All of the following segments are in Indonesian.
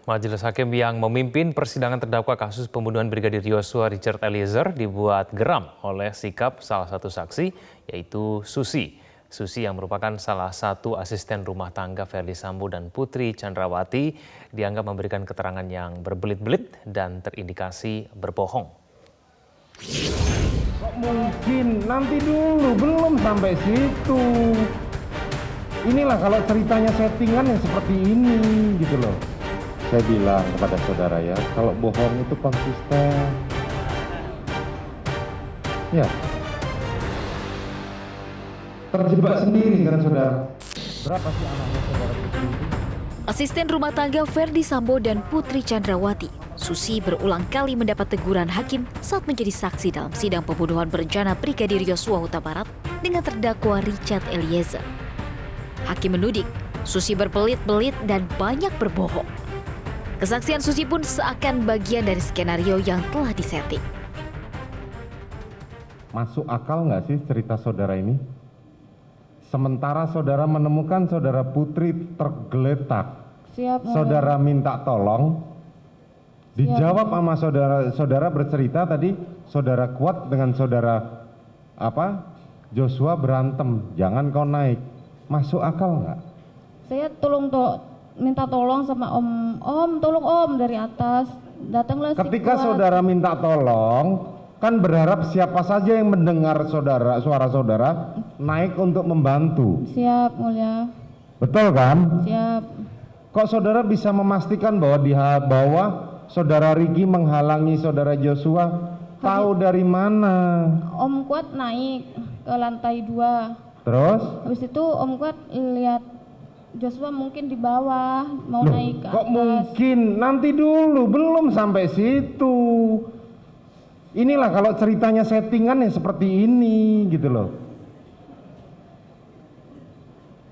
Majelis Hakim yang memimpin persidangan terdakwa kasus pembunuhan Brigadir Yosua Richard Eliezer dibuat geram oleh sikap salah satu saksi, yaitu Susi. Susi yang merupakan salah satu asisten rumah tangga Ferdy Sambo dan Putri Chandrawati dianggap memberikan keterangan yang berbelit-belit dan terindikasi berbohong. Kok mungkin? Nanti dulu, belum sampai situ. Inilah kalau ceritanya settingan yang seperti ini gitu loh. Saya bilang kepada saudara ya, kalau bohong itu konsisten. Ya. Terjebak sendiri kan saudara. Berapa sih anaknya saudara Putri? Asisten rumah tangga Ferdy Sambo dan Putri Chandrawati, Susi berulang kali mendapat teguran hakim saat menjadi saksi dalam sidang pembunuhan berencana Brigadir Yosua Huta Barat dengan terdakwa Richard Eliezer. Hakim menuding Susi berbelit-belit dan banyak berbohong. Kesaksian Susi pun seakan bagian dari skenario yang telah disetting. Masuk akal nggak sih cerita saudara ini? Sementara saudara menemukan saudara Putri tergeletak. Siap, saudara minta tolong. Dijawab sama saudara bercerita tadi, saudara kuat dengan saudara Joshua berantem, jangan kau naik. Masuk akal nggak? Saya minta tolong sama om tolong om dari atas. Datanglah si Ketika kuat. saudara minta tolong, kan berharap siapa saja yang mendengar suara saudara naik untuk membantu. Siap, mulia. Betul kan? Siap. Kok saudara bisa memastikan bahwa di bawah saudara Riki menghalangi saudara Joshua? Tahu dari mana? Om Kuat naik ke lantai 2. Terus? Habis itu Om Kuat lihat Joshua mungkin di bawah mau Loh, naik ke kok atas. mungkin? Nanti dulu, belum sampai situ. Inilah kalau ceritanya settingan yang seperti ini gitu loh.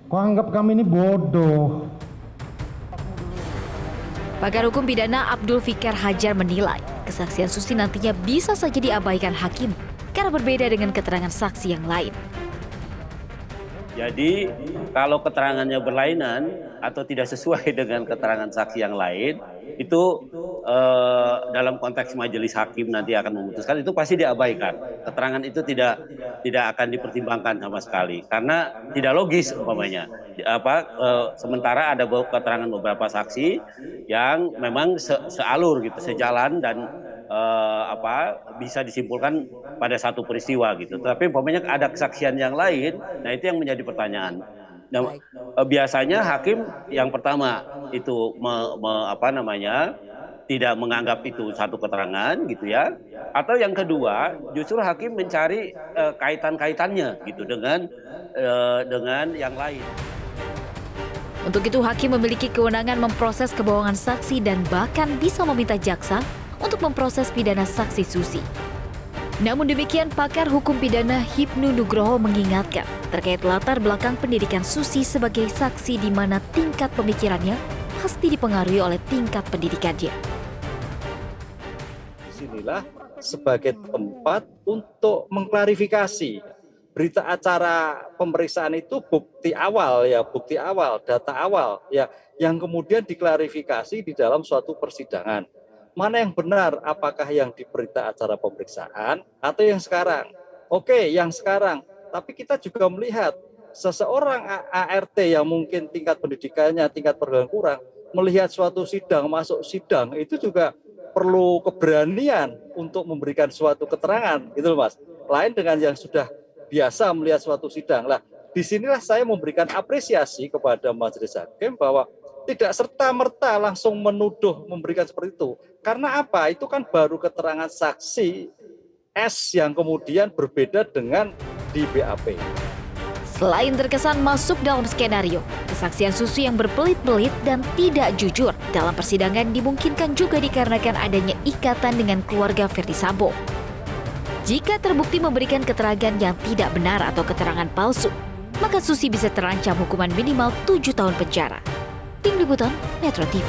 Kok anggap kami ini bodoh? Pakar hukum pidana Abdul Fikar Hajar menilai kesaksian Susi nantinya bisa saja diabaikan hakim karena berbeda dengan keterangan saksi yang lain. Jadi kalau keterangannya berlainan atau tidak sesuai dengan keterangan saksi yang lain, itu dalam konteks majelis hakim nanti akan memutuskan, itu pasti diabaikan. Keterangan itu tidak akan dipertimbangkan sama sekali karena tidak logis umpamanya. Sementara ada keterangan beberapa saksi yang memang sealur gitu, sejalan dan bisa disimpulkan pada satu peristiwa gitu. Tapi umpamanya ada kesaksian yang lain, nah itu yang menjadi pertanyaan. Nah, biasanya hakim yang pertama itu tidak menganggap itu satu keterangan gitu ya, atau yang kedua justru hakim mencari kaitan-kaitannya gitu dengan yang lain. Untuk itu hakim memiliki kewenangan memproses kebohongan saksi dan bahkan bisa meminta jaksa untuk memproses pidana saksi Susi. Namun demikian, pakar hukum pidana Hipnu Nugroho mengingatkan terkait latar belakang pendidikan Susi sebagai saksi di mana tingkat pemikirannya pasti dipengaruhi oleh tingkat pendidikannya. Disinilah sebagai tempat untuk mengklarifikasi berita acara pemeriksaan itu bukti awal, data awal ya, yang kemudian diklarifikasi di dalam suatu persidangan. Mana yang benar, apakah yang di berita acara pemeriksaan atau yang sekarang? Oke, yang sekarang. Tapi kita juga melihat seseorang ART yang mungkin tingkat pendidikannya, tingkat pergaulan kurang, melihat suatu sidang, masuk sidang, itu juga perlu keberanian untuk memberikan suatu keterangan, gitu loh Mas. Lain dengan yang sudah biasa melihat suatu sidang. Lah, disinilah saya memberikan apresiasi kepada majelis hakim bahwa tidak serta-merta langsung menuduh memberikan seperti itu. Karena apa? Itu kan baru keterangan saksi S yang kemudian berbeda dengan di BAP. Selain terkesan masuk dalam skenario, kesaksian Susi yang berbelit-belit dan tidak jujur dalam persidangan dimungkinkan juga dikarenakan adanya ikatan dengan keluarga Ferdy Sambo. Jika terbukti memberikan keterangan yang tidak benar atau keterangan palsu, maka Susi bisa terancam hukuman minimal 7 tahun penjara. Tim Liputan Metro TV.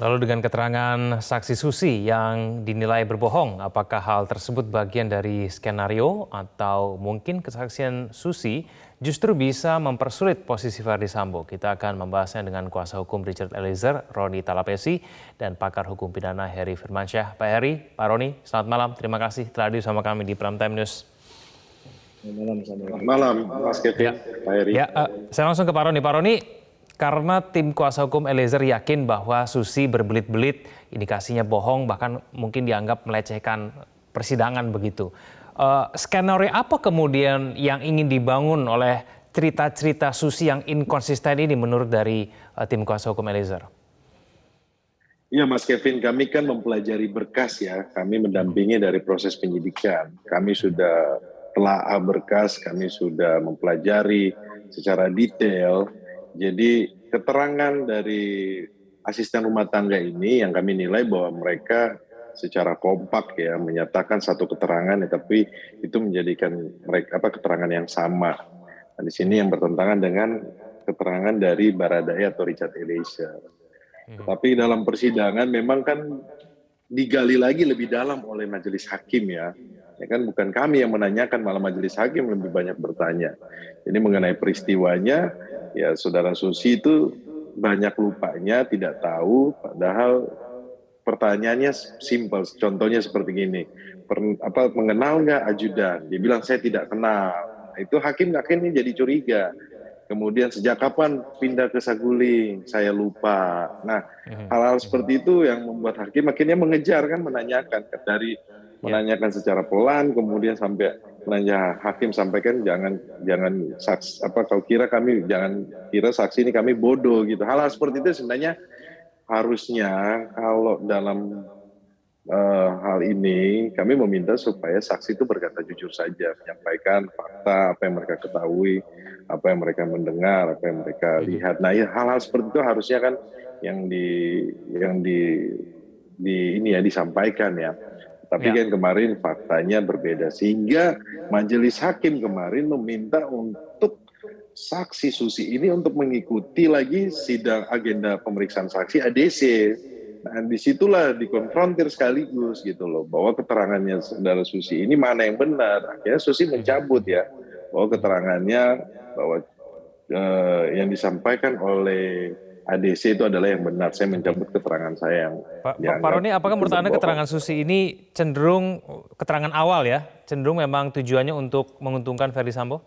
Lalu dengan keterangan saksi Susi yang dinilai berbohong, apakah hal tersebut bagian dari skenario atau mungkin kesaksian Susi justru bisa mempersulit posisi Verdi Sambo? Kita akan membahasnya dengan kuasa hukum Richard Eliezer, Roni Talapesi, dan pakar hukum pidana Heri Firmansyah. Pak Heri, Pak Roni, selamat malam. Terima kasih telah hadir bersama kami di Prime Time News. Selamat malam, Mas Kevin, Pak Heri. Saya langsung ke Pak Roni. Pak Roni, karena tim kuasa hukum Eliezer yakin bahwa Susi berbelit-belit, indikasinya bohong, bahkan mungkin dianggap melecehkan persidangan begitu. Skenario apa kemudian yang ingin dibangun oleh cerita-cerita Susi yang inkonsisten ini menurut dari tim kuasa hukum Eliezer? Iya Mas Kevin, kami kan mempelajari berkas ya, kami mendampingi dari proses penyidikan. Kami sudah telaah berkas, kami sudah mempelajari secara detail. Jadi keterangan dari asisten rumah tangga ini yang kami nilai bahwa mereka secara kompak ya menyatakan satu keterangan, tapi itu menjadikan mereka keterangan yang sama. Nah, di sini yang bertentangan dengan keterangan dari Baradae atau Richard Eliezer. Tapi dalam persidangan memang kan digali lagi lebih dalam oleh majelis hakim ya. Ya kan bukan kami yang menanyakan, malah majelis hakim lebih banyak bertanya. Ini mengenai peristiwanya, ya saudara Susi itu banyak lupanya, tidak tahu, padahal pertanyaannya simpel. Contohnya seperti gini, mengenal nggak ajudan? Dia bilang saya tidak kenal. Nah, itu hakim akhirnya jadi curiga. Kemudian sejak kapan pindah ke Saguling? Saya lupa. Nah, hal-hal seperti itu yang membuat hakim akhirnya mengejar kan, menanyakan dari menanyakan secara pelan, kemudian sampai menanya hakim sampaikan jangan saksi kau kira kami jangan kira saksi ini kami bodoh gitu. Hal-hal seperti itu sebenarnya harusnya kalau dalam hal ini kami meminta supaya saksi itu berkata jujur saja, menyampaikan fakta apa yang mereka ketahui, apa yang mereka mendengar, apa yang mereka lihat. Nah, hal-hal seperti itu harusnya kan yang disampaikan ya. Tapi kan kemarin faktanya berbeda, sehingga majelis hakim kemarin meminta untuk saksi Susi ini untuk mengikuti lagi sidang agenda pemeriksaan saksi ADC. Nah, disitulah dikonfrontir sekaligus gitu loh, bahwa keterangannya saudara Susi ini mana yang benar. Akhirnya Susi mencabut ya, bahwa keterangannya bahwa yang disampaikan oleh ADC itu adalah yang benar. Saya mencabut keterangan saya yang Pak Roni, apakah menurut Anda keterangan Susi ini cenderung keterangan awal ya? Cenderung memang tujuannya untuk menguntungkan Verdi Sambo?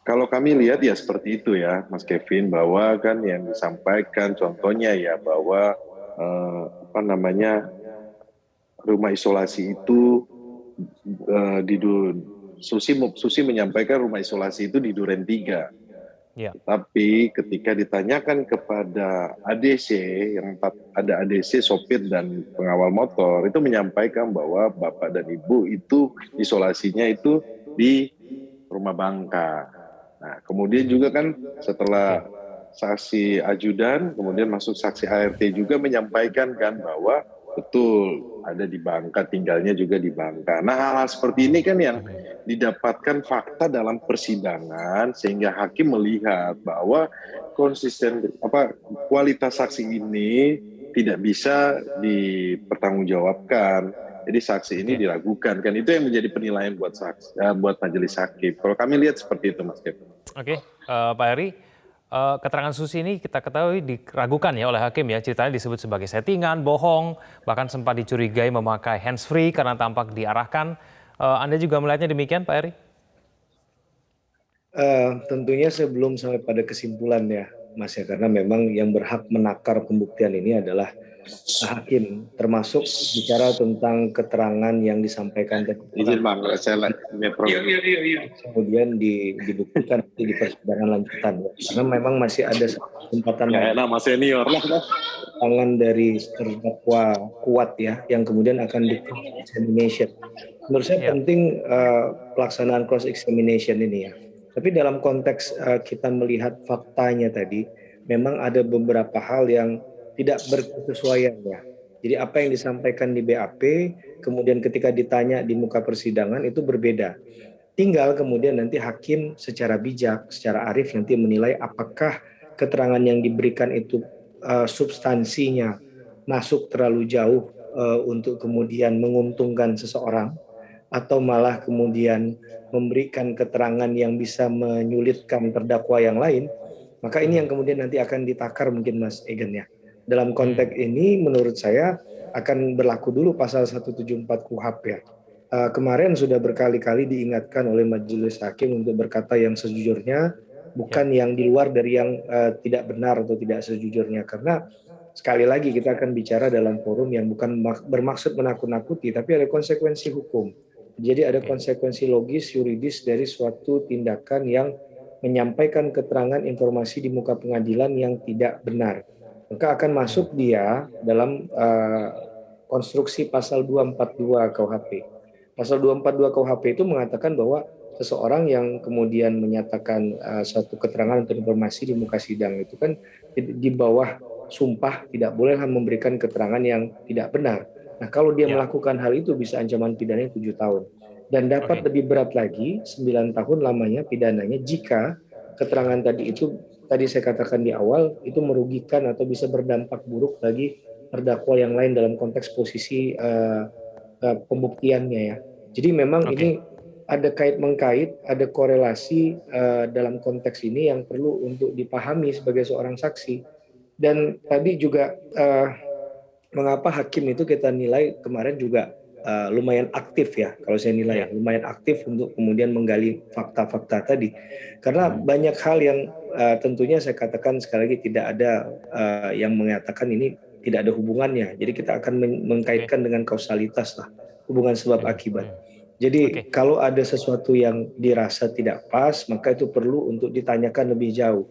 Kalau kami lihat ya seperti itu ya Mas Kevin, bahwa kan yang disampaikan contohnya ya bahwa rumah isolasi itu Susi menyampaikan rumah isolasi itu di Duren 3. Ya. Tapi ketika ditanyakan kepada ADC, yang ada ADC, sopir dan pengawal motor, itu menyampaikan bahwa bapak dan ibu itu isolasinya itu di rumah Bangka. Nah, kemudian juga kan setelah saksi ajudan, kemudian masuk saksi ART juga menyampaikan kan bahwa betul ada di Bangka, tinggalnya juga di Bangka. Nah, hal-hal seperti ini kan yang didapatkan fakta dalam persidangan sehingga hakim melihat bahwa kualitas saksi ini tidak bisa dipertanggungjawabkan. Jadi saksi ini diragukan kan, itu yang menjadi penilaian buat majelis hakim. Kalau kami lihat seperti itu Mas Kevin. Oke, Pak Heri. Keterangan Susi ini kita ketahui diragukan ya oleh hakim ya, ceritanya disebut sebagai settingan, bohong, bahkan sempat dicurigai memakai handsfree karena tampak diarahkan. Anda juga melihatnya demikian Pak Heri? Tentunya sebelum sampai pada kesimpulan ya Mas ya, karena memang yang berhak menakar pembuktian ini adalah hakim, termasuk bicara tentang keterangan yang disampaikan tadi. Izin Bang, saya kemudian dibuktikan di persidangan lanjutan. Karena memang masih ada kesempatan nama senior lah. Tangan dari terdakwa kuat ya, yang kemudian akan di cross examination. Menurut saya penting pelaksanaan cross examination ini ya. Tapi dalam konteks kita melihat faktanya tadi, memang ada beberapa hal yang tidak berkesesuaian ya. Jadi apa yang disampaikan di BAP, kemudian ketika ditanya di muka persidangan itu berbeda. Tinggal kemudian nanti hakim secara bijak, secara arif nanti menilai apakah keterangan yang diberikan itu substansinya masuk terlalu jauh untuk kemudian menguntungkan seseorang, atau malah kemudian memberikan keterangan yang bisa menyulitkan terdakwa yang lain, maka ini yang kemudian nanti akan ditakar mungkin Mas Egen ya. Dalam konteks ini menurut saya akan berlaku dulu pasal 174 KUHP ya. Kemarin sudah berkali-kali diingatkan oleh majelis hakim untuk berkata yang sejujurnya, bukan yang di luar dari yang tidak benar atau tidak sejujurnya. Karena sekali lagi kita akan bicara dalam forum yang bukan bermaksud menakut-nakuti, tapi ada konsekuensi hukum. Jadi ada konsekuensi logis, yuridis dari suatu tindakan yang menyampaikan keterangan informasi di muka pengadilan yang tidak benar. Maka akan masuk dia dalam konstruksi pasal 242 KUHP. Pasal 242 KUHP itu mengatakan bahwa seseorang yang kemudian menyatakan suatu keterangan atau informasi di muka sidang itu kan di bawah sumpah tidak boleh memberikan keterangan yang tidak benar. Nah, kalau dia melakukan hal itu bisa ancaman pidananya 7 tahun. Dan dapat lebih berat lagi, 9 tahun lamanya pidananya jika keterangan tadi itu, tadi saya katakan di awal, itu merugikan atau bisa berdampak buruk bagi terdakwa yang lain dalam konteks posisi pembuktiannya ya. Jadi memang ini ada kait-mengkait, ada korelasi dalam konteks ini yang perlu untuk dipahami sebagai seorang saksi. Dan tadi juga mengapa hakim itu kita nilai kemarin juga lumayan aktif ya, kalau saya nilai lumayan aktif untuk kemudian menggali fakta-fakta tadi. Karena banyak hal yang tentunya saya katakan sekali lagi tidak ada yang mengatakan ini tidak ada hubungannya. Jadi kita akan mengkaitkan dengan kausalitas lah, hubungan sebab akibat. Jadi kalau ada sesuatu yang dirasa tidak pas, maka itu perlu untuk ditanyakan lebih jauh.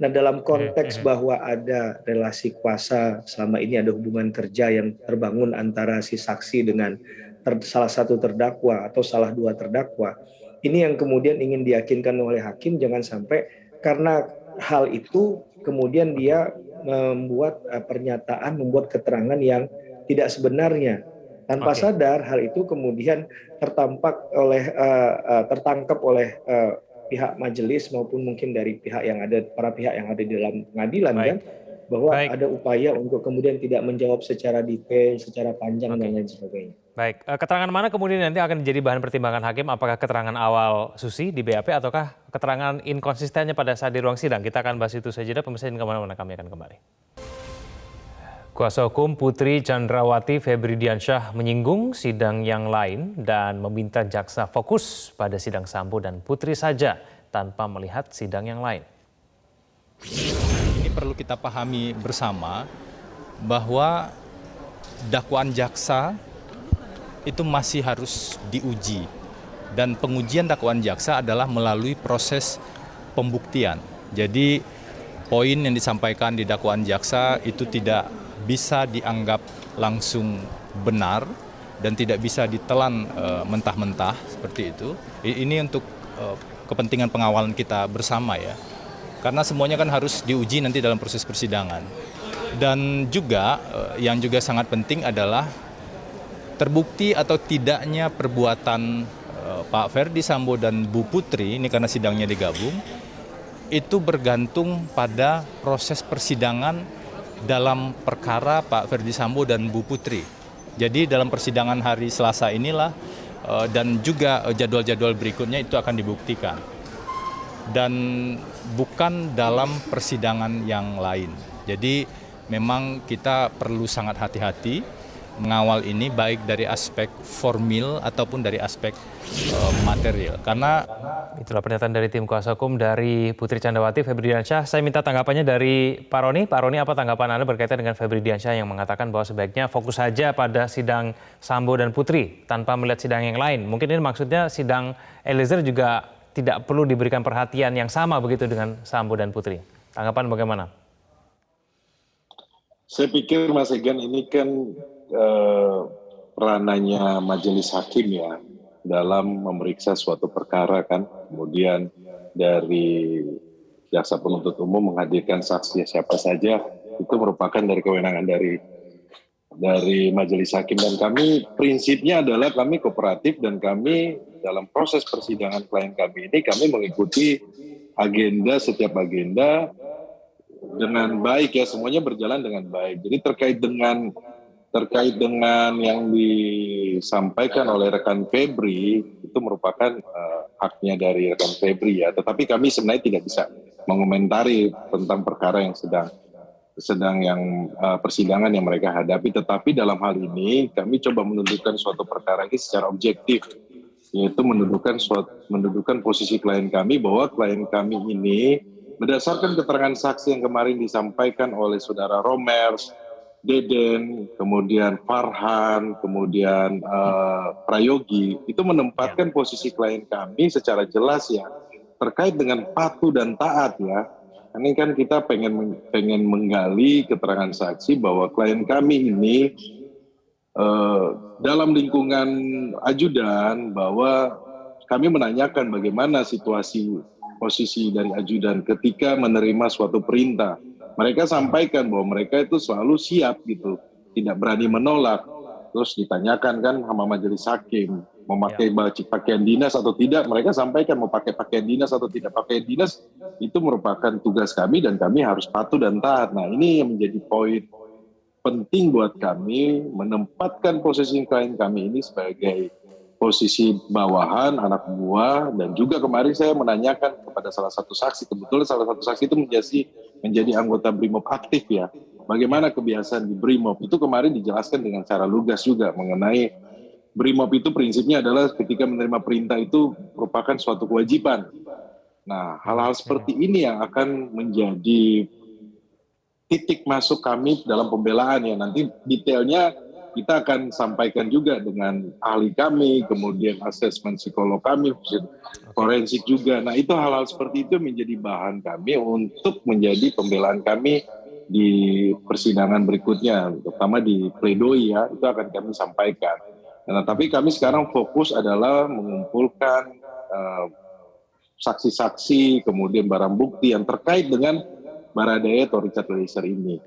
Nah, dalam konteks bahwa ada relasi kuasa, selama ini ada hubungan kerja yang terbangun antara si saksi dengan salah satu terdakwa atau salah dua terdakwa, ini yang kemudian ingin diyakinkan oleh hakim, jangan sampai karena hal itu kemudian dia membuat pernyataan, membuat keterangan yang tidak sebenarnya. Tanpa sadar hal itu kemudian tertangkap oleh pihak majelis maupun mungkin dari pihak yang ada, para pihak yang ada di dalam pengadilan kan, bahwa ada upaya untuk kemudian tidak menjawab secara detail, secara panjang dan lain sebagainya. Baik, keterangan mana kemudian nanti akan menjadi bahan pertimbangan hakim? Apakah keterangan awal Susi di BAP ataukah keterangan inkonsistennya pada saat di ruang sidang? Kita akan bahas itu saja. Pemirsa jangan kemana-mana, kami akan kembali. Kuasa hukum Putri Chandrawati Febri Diansyah menyinggung sidang yang lain dan meminta jaksa fokus pada sidang Sambo dan Putri saja tanpa melihat sidang yang lain. Ini perlu kita pahami bersama bahwa dakwaan jaksa itu masih harus diuji, dan pengujian dakwaan jaksa adalah melalui proses pembuktian. Jadi poin yang disampaikan di dakwaan jaksa itu tidak bisa dianggap langsung benar dan tidak bisa ditelan mentah-mentah seperti itu. Ini untuk kepentingan pengawalan kita bersama ya, karena semuanya kan harus diuji nanti dalam proses persidangan. Dan juga yang juga sangat penting adalah terbukti atau tidaknya perbuatan Pak Ferdi Sambo dan Bu Putri, ini karena sidangnya digabung, itu bergantung pada proses persidangan dalam perkara Pak Ferdi Sambo dan Bu Putri. Jadi dalam persidangan hari Selasa inilah dan juga jadwal-jadwal berikutnya itu akan dibuktikan. Dan bukan dalam persidangan yang lain. Jadi memang kita perlu sangat hati-hati mengawal ini baik dari aspek formil ataupun dari aspek material. Karena itulah pernyataan dari tim kuasa hukum dari Putri Chandrawati Febri Diansyah. Saya minta tanggapannya dari Pak Roni. Pak Roni, apa tanggapan Anda berkaitan dengan Febri Diansyah yang mengatakan bahwa sebaiknya fokus saja pada sidang Sambo dan Putri tanpa melihat sidang yang lain? Mungkin ini maksudnya sidang Eliezer juga tidak perlu diberikan perhatian yang sama begitu dengan Sambo dan Putri. Tanggapan bagaimana? Saya pikir Mas Egan ini kan ranahnya majelis hakim ya dalam memeriksa suatu perkara kan, kemudian dari jaksa penuntut umum menghadirkan saksi siapa saja, itu merupakan dari kewenangan dari majelis hakim, dan kami prinsipnya adalah kami kooperatif dan kami dalam proses persidangan klien kami ini kami mengikuti agenda, setiap agenda dengan baik ya, semuanya berjalan dengan baik. Jadi terkait dengan yang disampaikan oleh rekan Febri itu merupakan haknya dari rekan Febri ya. Tetapi kami sebenarnya tidak bisa mengomentari tentang perkara yang sedang persidangan yang mereka hadapi. Tetapi dalam hal ini kami coba menunjukkan suatu perkara ini secara objektif, yaitu mendudukan posisi klien kami bahwa klien kami ini berdasarkan keterangan saksi yang kemarin disampaikan oleh saudara Romer, Deden, kemudian Farhan, kemudian Prayogi, itu menempatkan posisi klien kami secara jelas ya, terkait dengan patuh dan taat ya. Ini kan kita pengen menggali keterangan saksi bahwa klien kami ini dalam lingkungan ajudan, bahwa kami menanyakan bagaimana posisi dari ajudan ketika menerima suatu perintah. Mereka sampaikan bahwa mereka itu selalu siap gitu, tidak berani menolak. Terus ditanyakan kan sama majelis hakim, memakai pakaian dinas atau tidak, mereka sampaikan mau pakai pakaian dinas atau tidak pakaian dinas, itu merupakan tugas kami dan kami harus patuh dan taat. Nah ini yang menjadi poin penting buat kami, menempatkan posisi klien kami ini sebagai posisi bawahan, anak buah, dan juga kemarin saya menanyakan kepada salah satu saksi, kebetulan salah satu saksi itu menjadi anggota BRIMOB aktif ya. Bagaimana kebiasaan di BRIMOB itu kemarin dijelaskan dengan cara lugas juga mengenai BRIMOB itu prinsipnya adalah ketika menerima perintah itu merupakan suatu kewajiban. Nah, hal-hal seperti ini yang akan menjadi titik masuk kami dalam pembelaan ya. Nanti detailnya kita akan sampaikan juga dengan ahli kami, kemudian asesmen psikolog kami, forensik juga. Nah, itu hal-hal seperti itu menjadi bahan kami untuk menjadi pembelaan kami di persidangan berikutnya, terutama di pledoi ya, itu akan kami sampaikan. Nah, tapi kami sekarang fokus adalah mengumpulkan saksi-saksi, kemudian barang bukti yang terkait dengan Baradae atau Richard Eliezer ini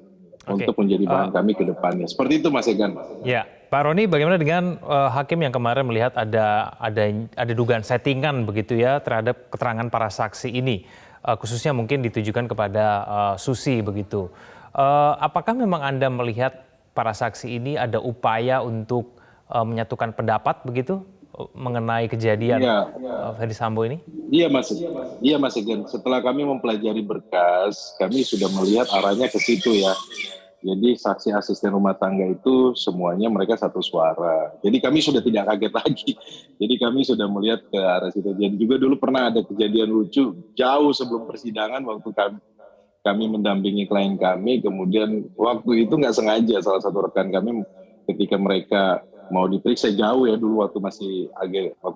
untuk menjadi bahan kami ke depannya. Seperti itu Mas Egan. Ya, Pak Roni, bagaimana dengan hakim yang kemarin melihat ada dugaan settingan begitu ya terhadap keterangan para saksi ini, khususnya mungkin ditujukan kepada Susi begitu. Apakah memang Anda melihat para saksi ini ada upaya untuk menyatukan pendapat begitu mengenai kejadian Ferdi Sambo ini? Iya Mas Egan. Setelah kami mempelajari berkas, kami sudah melihat arahnya ke situ ya. Jadi saksi asisten rumah tangga itu semuanya mereka satu suara. Jadi kami sudah tidak kaget lagi. Jadi kami sudah melihat ke arah situ. Dan juga dulu pernah ada kejadian lucu jauh sebelum persidangan waktu kami mendampingi klien kami. Kemudian waktu itu nggak sengaja salah satu rekan kami ketika mereka mau diperiksa jauh ya dulu waktu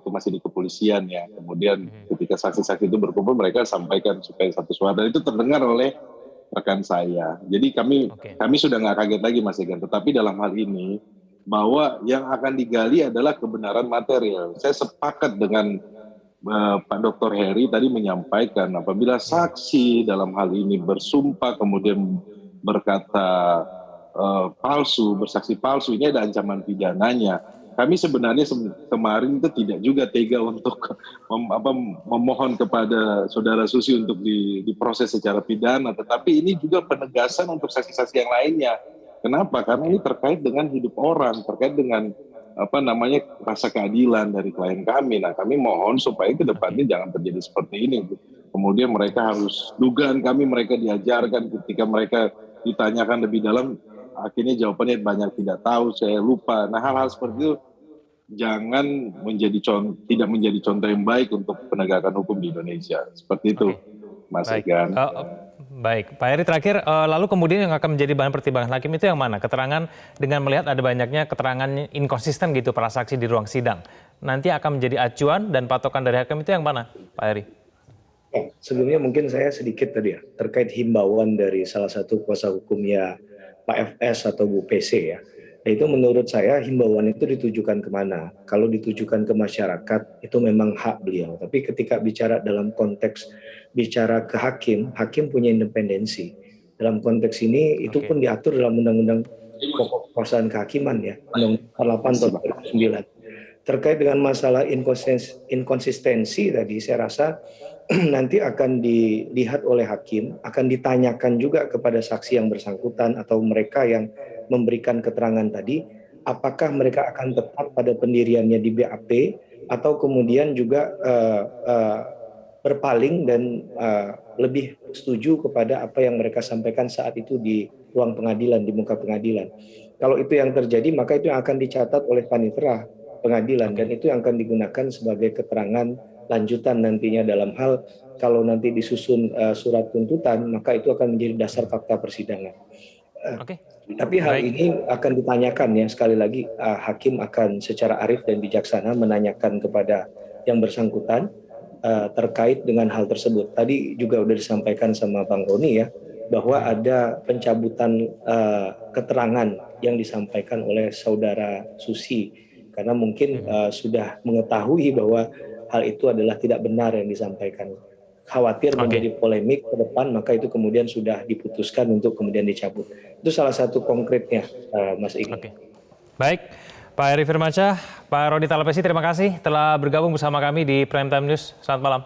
masih di kepolisian ya. Kemudian ketika saksi-saksi itu berkumpul mereka sampaikan supaya satu suara. Dan itu terdengar oleh rekan saya. Jadi kami sudah nggak kaget lagi Mas Egan. Tetapi dalam hal ini bahwa yang akan digali adalah kebenaran material. Saya sepakat dengan Pak Dr. Heri tadi menyampaikan apabila saksi dalam hal ini bersumpah kemudian berkata palsu, bersaksi palsu, ini ada ancaman pidananya. Kami sebenarnya kemarin itu tidak juga tega untuk memohon kepada saudara Susi untuk diproses secara pidana, tetapi ini juga penegasan untuk saksi-saksi yang lainnya. Kenapa? Karena ini terkait dengan hidup orang, terkait dengan rasa keadilan dari klien kami. Nah, kami mohon supaya ke depannya jangan terjadi seperti ini. Kemudian mereka harus dugaan kami mereka diajarkan ketika mereka ditanyakan lebih dalam, akhirnya jawabannya banyak tidak tahu, saya lupa. Nah, hal-hal seperti itu jangan tidak menjadi contoh yang baik untuk penegakan hukum di Indonesia. Seperti itu, Mas Egan. Baik, Pak Heri terakhir, lalu kemudian yang akan menjadi bahan pertimbangan hakim itu yang mana? Keterangan dengan melihat ada banyaknya keterangan inkonsisten gitu para saksi di ruang sidang. Nanti akan menjadi acuan dan patokan dari hakim itu yang mana, Pak Heri? Sebelumnya mungkin saya sedikit tadi ya, terkait himbauan dari salah satu kuasa hukumnya Pak FS atau Bu PC ya. Nah, itu menurut saya himbauan itu ditujukan kemana? Kalau ditujukan ke masyarakat itu memang hak beliau. Tapi ketika bicara dalam konteks bicara ke hakim, hakim punya independensi. Dalam konteks ini itu pun diatur dalam Undang-Undang Pokok Kekuasaan Kehakiman ya, Undang-Undang 8 tahun 2009. Terkait dengan masalah inkonsistensi tadi, saya rasa nanti akan dilihat oleh hakim, akan ditanyakan juga kepada saksi yang bersangkutan atau mereka yang memberikan keterangan tadi, apakah mereka akan tetap pada pendiriannya di BAP atau kemudian juga berpaling dan lebih setuju kepada apa yang mereka sampaikan saat itu di ruang pengadilan, di muka pengadilan. Kalau itu yang terjadi, maka itu yang akan dicatat oleh panitera pengadilan dan itu yang akan digunakan sebagai keterangan lanjutan nantinya dalam hal kalau nanti disusun surat tuntutan, maka itu akan menjadi dasar fakta persidangan. Tapi hal ini akan ditanyakan ya, sekali lagi hakim akan secara arif dan bijaksana menanyakan kepada yang bersangkutan terkait dengan hal tersebut. Tadi juga sudah disampaikan sama Bang Roni ya, bahwa ada pencabutan keterangan yang disampaikan oleh saudara Susi, karena mungkin sudah mengetahui bahwa hal itu adalah tidak benar yang disampaikan. Khawatir menjadi polemik ke depan, maka itu kemudian sudah diputuskan untuk kemudian dicabut. Itu salah satu konkretnya, Mas Igi. Baik, Pak Heri Firmansyah, Pak Roni Talapesi, terima kasih telah bergabung bersama kami di Prime Time News. Selamat malam.